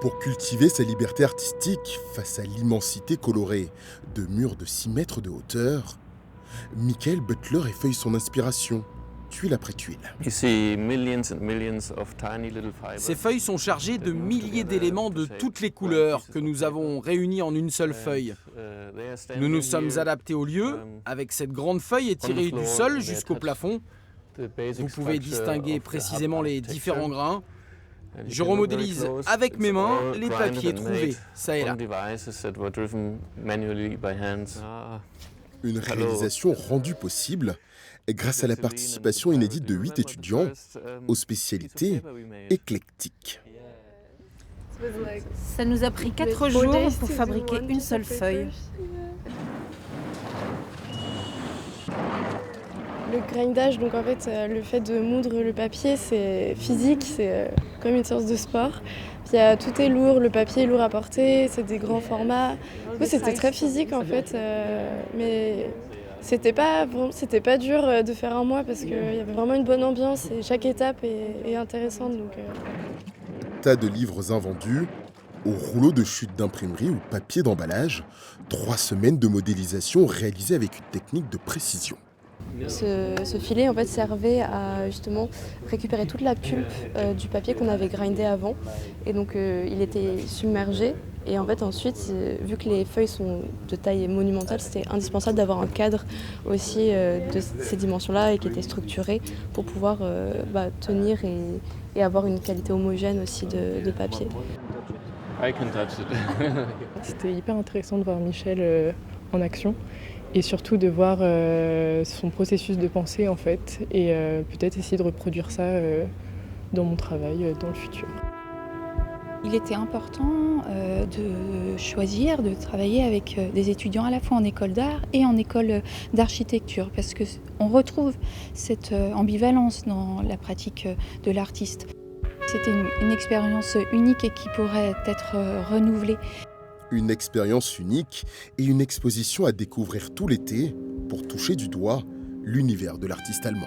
Pour cultiver sa liberté artistique face à l'immensité colorée de murs de 6 mètres de hauteur, Michael Butler effeuille son inspiration, tuile après tuile. Ces feuilles sont chargées de milliers d'éléments de toutes les couleurs que nous avons réunis en une seule feuille. Nous nous sommes adaptés au lieu, avec cette grande feuille étirée du sol jusqu'au plafond. Vous pouvez distinguer précisément les différents grains. Je remodélise avec mes mains les papiers trouvés, ça et là. Une réalisation rendue possible grâce à la participation inédite de 8 étudiants aux spécialités éclectiques. Ça nous a pris 4 jours pour fabriquer une seule feuille. Le grindage, donc en fait, le fait de moudre le papier, c'est physique, c'est comme une séance de sport. Puis tout est lourd, le papier est lourd à porter, c'est des grands formats. Oui, c'était très physique en fait, mais c'était pas dur de faire un mois parce qu'il y avait vraiment une bonne ambiance et chaque étape est intéressante. Tas de livres invendus, au rouleau de chute d'imprimerie ou papier d'emballage, 3 semaines de modélisation réalisées avec une technique de précision. Ce filet en fait servait à justement récupérer toute la pulpe du papier qu'on avait grindé avant et donc il était submergé et en fait ensuite vu que les feuilles sont de taille monumentale, c'était indispensable d'avoir un cadre aussi de ces dimensions-là et qui était structuré pour pouvoir tenir et avoir une qualité homogène aussi de papier. C'était hyper intéressant de voir Michel en action. Et surtout de voir son processus de pensée en fait, et peut-être essayer de reproduire ça dans mon travail dans le futur. Il était important de choisir de travailler avec des étudiants à la fois en école d'art et en école d'architecture, parce qu'on retrouve cette ambivalence dans la pratique de l'artiste. C'était une expérience unique et qui pourrait être renouvelée. Une expérience unique et une exposition à découvrir tout l'été pour toucher du doigt l'univers de l'artiste allemand.